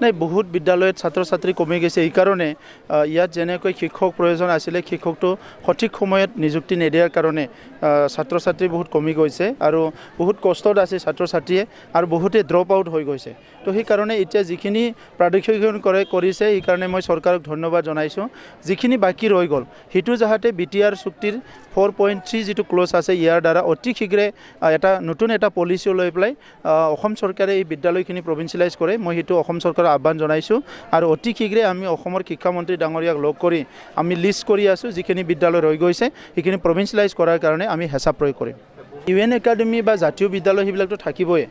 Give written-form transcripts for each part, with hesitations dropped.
নাই বহুত বিদ্যালয়ত ছাত্ৰ ছাত্ৰী কমি গৈছে এই কাৰণে ইয়াত যেনেকৈ শিক্ষক প্ৰয়োজন আছিলে শিক্ষকটো সঠিক সময়ত নিযুক্তি নিদিয়াৰ কাৰণে ছাত্ৰ ছাত্ৰী বহুত কমি গৈছে আৰু বহুত কষ্টত আছে ছাত্ৰ ছাত্ৰীয়ে আৰু বহুতে ড্ৰপ আউট হৈ গৈছে তো সেইকাৰণে এতিয়া যিখিনি প্ৰাদেশিকীকৰণ কৰিছে সেইকাৰণে মই চৰকাৰক ধন্যবাদ জনাইছোঁ যিখিনি বাকী ৰৈ গ'ল সেইটো যাহাতে BTR চুক্তিৰ 4.3 যিটো ক্লজ আছে ইয়াৰ দ্বাৰা অতি শীঘ্ৰে নতুন এটা পলিচি লৈ পেলাই অসম চৰকাৰে এই বিদ্যালয়খিনি প্ৰভিন্সিয়েলাইজ কৰে মই সেইটো অসম চৰকাৰৰ আহ্বান জনাইছোঁ আৰু অতি শীঘ্ৰে আমি অসমৰ শিক্ষামন্ত্ৰী ডাঙৰীয়াক লগ কৰি আমি লিষ্ট কৰি আছোঁ যিখিনি বিদ্যালয় ৰৈ গৈছে সেইখিনি প্ৰভিন্সিয়েলাইজ কৰাৰ কাৰণে আমি হেঁচা প্ৰয়োগ কৰিম UN একাডেমি বা জাতীয় বিদ্যালয় সেইবিলাকতো থাকিবই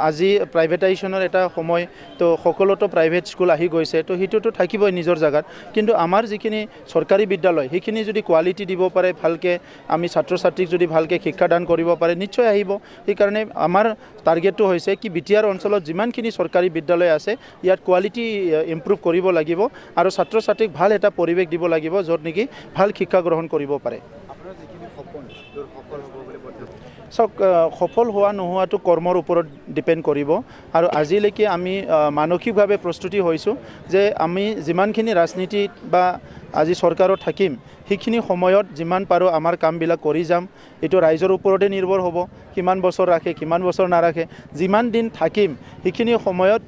আজি প্ৰাইভেটাইজেশ্যনৰ এটা সময় তো সকলোতো প্ৰাইভেট স্কুল আহি গৈছে তো সেইটোতো থাকিবই নিজৰ জাগাত কিন্তু আমাৰ যিখিনি চৰকাৰী বিদ্যালয় সেইখিনি যদি কোৱালিটি দিব পাৰে ভালকৈ আমি ছাত্ৰ ছাত্ৰীক যদি ভালকৈ শিক্ষাদান কৰিব পাৰে নিশ্চয় আহিব সেইকাৰণে আমাৰ টাৰ্গেটটো হৈছে কি BTR অঞ্চলত যিমানখিনি চৰকাৰী বিদ্যালয় আছে ইয়াত কোৱালিটি ইম্প্ৰুভ কৰিব লাগিব আৰু ছাত্ৰ ছাত্ৰীক ভাল এটা পৰিৱেশ দিব লাগিব য'ত নেকি ভাল শিক্ষা গ্ৰহণ কৰিব পাৰে সফল হোৱা নোহোৱাটো কৰ্মৰ ওপৰত ডিপেণ্ড কৰিব আৰু আজিলৈকে আমি মানসিকভাৱে প্ৰস্তুতি হৈছোঁ যে আমি যিমানখিনি ৰাজনীতিত বা আজি চৰকাৰত থাকিম সেইখিনি সময়ত যিমান পাৰোঁ আমাৰ কামবিলাক কৰি যাম এইটো ৰাইজৰ ওপৰতে নিৰ্ভৰ হ'ব কিমান বছৰ ৰাখে কিমান বছৰ নাৰাখে যিমান দিন থাকিম সেইখিনি সময়ত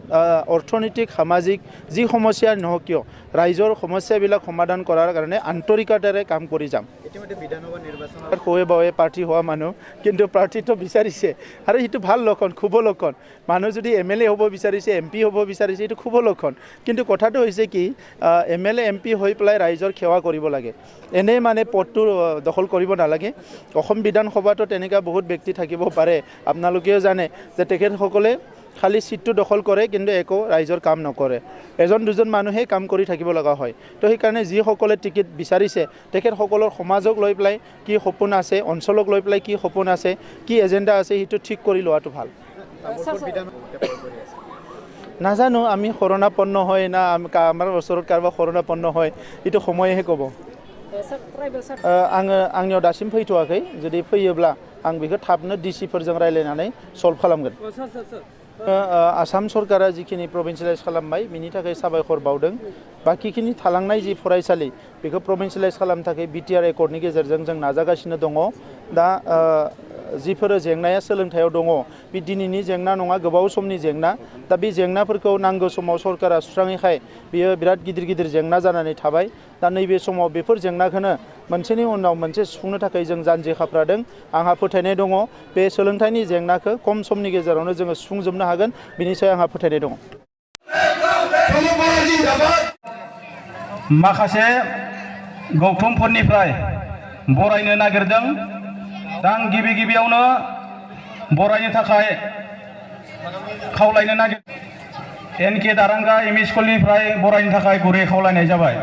অৰ্থনৈতিক সামাজিক যি সমস্যা নহওক কিয় ৰাইজৰ সমস্যাবিলাক সমাধান কৰাৰ কাৰণে আন্তৰিকতাৰে কাম কৰি যাম ইতিমধ্যে বিধানসভা নিৰ্বাচনত হৈ বয়ে প্ৰাৰ্থী হোৱা মানুহ কিন্তু প্ৰাৰ্থীটো বিচাৰিছে আৰু সেইটো ভাল লক্ষণ শুভ লক্ষণ মানুহ যদি MLA হ'ব বিচাৰিছে MP হ'ব বিচাৰিছে এইটো শুভ লক্ষণ কিন্তু কথাটো হৈছে কি MLA MP হৈ পেলাই ৰাইজৰ সেৱা কৰিব লাগে এনেই মানে পদটো দখল কৰিব নালাগে অসম বিধানসভাতো তেনেকুৱা বহুত ব্যক্তি থাকিব পাৰে আপোনালোকেও জানে যে তেখেতসকলে খালি সিটটো দখল কৰে কিন্তু একো ৰাইজৰ কাম নকৰে এজন দুজন মানুহে কাম কৰি থাকিব লগা হয় তো সেইকাৰণে যিসকলে টিকেট বিচাৰিছে তেখেতসকলৰ সমাজক লৈ পেলাই কি সপোন আছে অঞ্চলক লৈ পেলাই কি সপোন আছে কি এজেণ্ডা আছে সেইটো ঠিক কৰি লোৱাটো ভাল নাজানো আমি শৰণাপন্ন হয় না আমাৰ ওচৰত কাৰোবাৰ শৰণাপন্ন হয় এইটো সময়েহে ক'ব आंनियाव दासिम फैथ'वाखै जुदि फैयोब्ला आं बेखौ थाबनो डिसिफोरजों रायलायनानै सल्भ खालामगोन आसाम सरकारा जिखिनि प्रभिन्सियेलाइज खालामबाय बिनि थाखाय साबायखर बावदों बाखिखिनि थालांनाय जि फरायसालि बेखौ प्रभिन्सियेलाइज खालामनो थाखाय BTR एकर्डनि गेजेरजों जों नाजागासिनो दङ दा जिफोर जेंनाया सोलोंथायाव दङ बे दिनैनि जेंना नङा गोबाव समनि जेंना दा बे जेंनाफोरखौ नांगौ समाव सरकारा सुस्राङैखाय बियो बिराद गिदिर गिदिर जेंना जानानै थाबाय दा नैबे समाव बेफोर जेंनाखौनो मोनसेनि उनाव मोनसे सुफुंनो थाखाय जों जानजि खाफ्रादों आंहा फोथायनाय दङ बे सोलोंथाइनि जेंनाखौ खम समनि गेजेरावनो जोङो सुफुंजोबनो हागोन बिनि सायाव आंहा फोथायनाय दङ माखासे गौथुमफोरनिफ्राय बरायनो नागिरदों दा आं गिबियावनो बरायनो थाखाय खावलायनो नागिर NK दारांगा ME स्कुलनिफ्राय बरायनो थाखाय गुरै खावलायनाय जाबाय